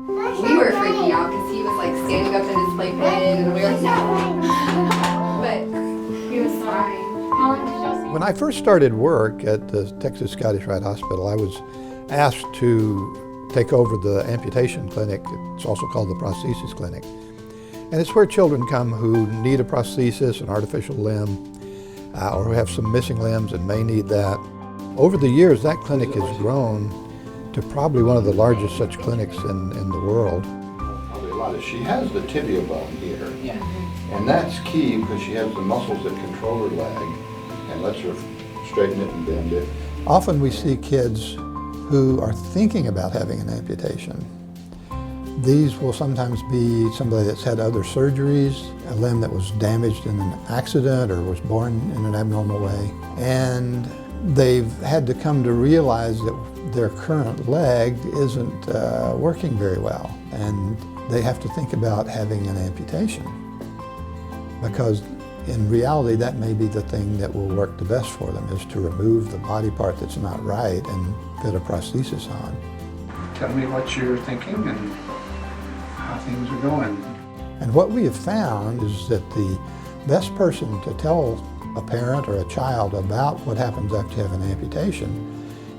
We were freaking out because he was like standing up in his playpen and we were like, no. But he was fine. How long did y'all see? When I first started work at the Texas Scottish Rite Hospital, I was asked to take over the amputation clinic. It's also called the prosthesis clinic. And it's where children come who need a prosthesis, an artificial limb, or who have some missing limbs and may need that. Over the years, that clinic has grown to probably one of the largest such clinics in the world. Probably a lot. She has the tibia bone here, and that's key because she has the muscles that control her leg and lets her straighten it and bend it. Often we see kids who are thinking about having an amputation. These will sometimes be somebody that's had other surgeries, a limb that was damaged in an accident or was born in an abnormal way, and they've had to come to realize that their current leg isn't working very well, and they have to think about having an amputation, because in reality that may be the thing that will work the best for them, is to remove the body part that's not right and fit a prosthesis on. Tell me what you're thinking and how things are going. And what we have found is that the best person to tell a parent or a child about what happens after you have an amputation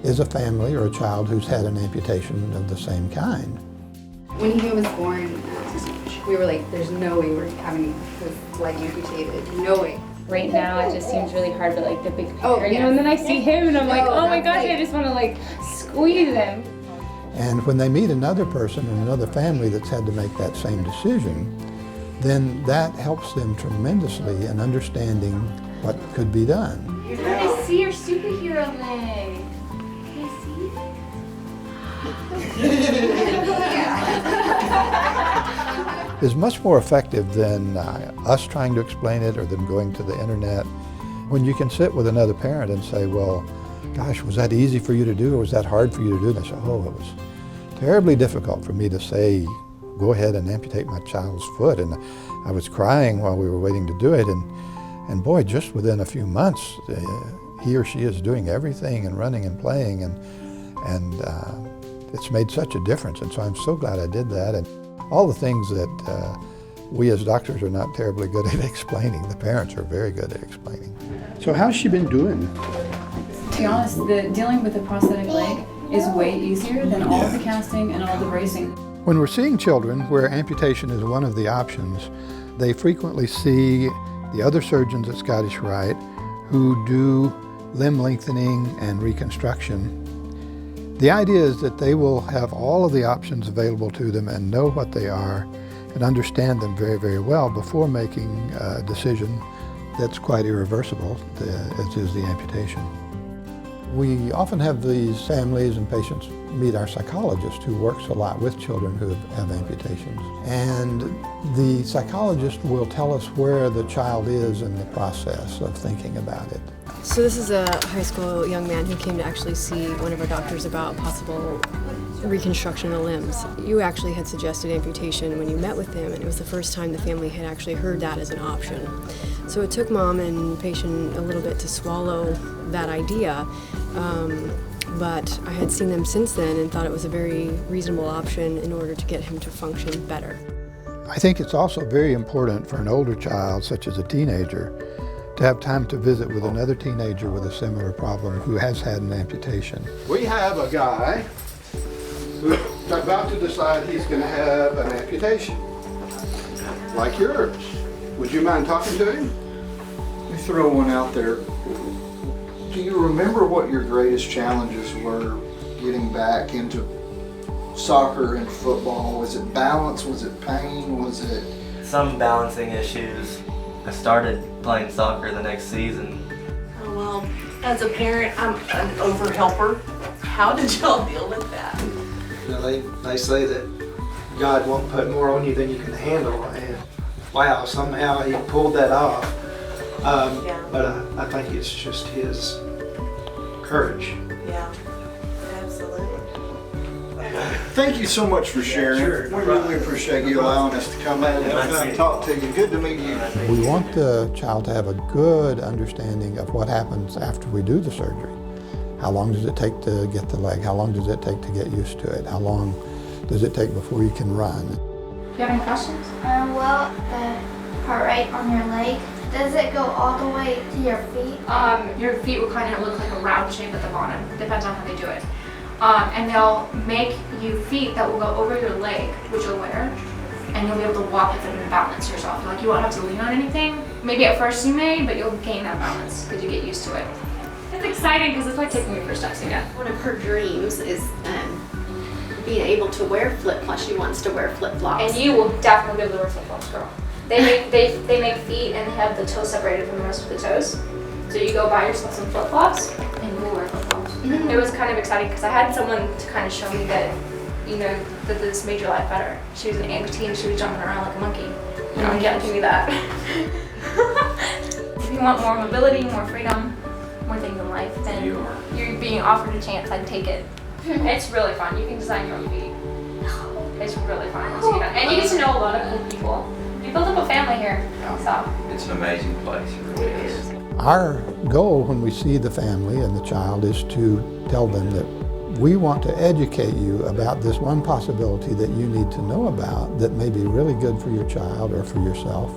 is a family or a child who's had an amputation of the same kind. When he was born, we were like, there's no way we're having his leg amputated. No way. Right now it just seems really hard, but like the big picture, Oh, you know, and then I see him and I'm like, oh my gosh, right. I just want to like squeeze him. And when they meet another person in another family that's had to make that same decision, then that helps them tremendously in understanding what could be done. You're trying to see your superhero leg. Can you see? Is much more effective than us trying to explain it or them going to the internet. When you can sit with another parent and say, well, gosh, was that easy for you to do or was that hard for you to do? And they say, oh, it was terribly difficult for me to say, go ahead and amputate my child's foot. And I was crying while we were waiting to do it. And boy, just within a few months, he or she is doing everything and running and playing. And it's made such a difference. And so I'm so glad I did that. And all the things that we as doctors are not terribly good at explaining, the parents are very good at explaining. So how's she been doing? To be honest, dealing with a prosthetic leg is way easier than all of the casting and all the bracing. When we're seeing children where amputation is one of the options, they frequently see the other surgeons at Scottish Rite who do limb lengthening and reconstruction. The idea is that they will have all of the options available to them and know what they are and understand them very, very well before making a decision that's quite irreversible, as is the amputation. We often have these families and patients meet our psychologist who works a lot with children who have amputations. And the psychologist will tell us where the child is in the process of thinking about it. So this is a high school young man who came to actually see one of our doctors about possible reconstruction of limbs. You actually had suggested amputation when you met with him, and it was the first time the family had actually heard that as an option. So it took mom and patient a little bit to swallow that idea, but I had seen them since then and thought it was a very reasonable option in order to get him to function better. I think it's also very important for an older child, such as a teenager, to have time to visit with another teenager with a similar problem who has had an amputation. We have a guy who's about to decide he's going to have an amputation, like yours. Would you mind talking to him? Let me throw one out there. Do you remember what your greatest challenges were getting back into soccer and football? Was it balance? Was it pain? Was it... Some balancing issues. I started playing soccer the next season. Oh, well, as a parent, I'm an over-helper. How did y'all deal with that? You know, they say that God won't put more on you than you can handle, and wow, somehow he pulled that off. But I think it's just his courage. Yeah, absolutely. Thank you so much for sharing. Sure, We really appreciate you allowing us to come in and talk to you. Good to meet you. We want the child to have a good understanding of what happens after we do the surgery. How long does it take to get the leg? How long does it take to get used to it? How long does it take before you can run? Do you have any questions? Well, the part right on your leg, does it go all the way to your feet? Your feet will kind of look like a round shape at the bottom. Depends on how they do it. And they'll make you feet that will go over your leg, which you'll wear, and you'll be able to walk with them and balance yourself. Like you won't have to lean on anything. Maybe at first you may, but you'll gain that balance because you get used to it. It's exciting because it's like taking your first steps again. One of her dreams is being able to wear flip-flops. She wants to wear flip-flops. And you will definitely be able to wear flip-flops, girl. They make feet and they have the toes separated from the rest of the toes. So you go buy yourself some flip-flops and you will wear flip-flops. Mm-hmm. It was kind of exciting because I had someone to kind of show me that, you know, that this made your life better. She was an amputee and she was jumping around like a monkey. You know, you can't do me that. If you want more mobility, more freedom, more things in life, then you're being offered a chance, I'd take it. It's really fun. You can design your own feet. It's really fun once you get done. And you get to know a lot of cool people. You build up a family here, so. It's an amazing place, it really is. Our goal when we see the family and the child is to tell them that we want to educate you about this one possibility that you need to know about that may be really good for your child or for yourself.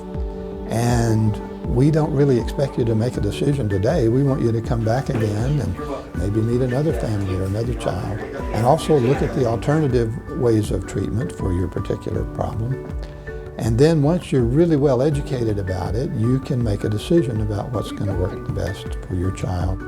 And we don't really expect you to make a decision today. We want you to come back again and maybe meet another family or another child, and also look at the alternative ways of treatment for your particular problem. And then once you're really well educated about it, you can make a decision about what's going to work the best for your child.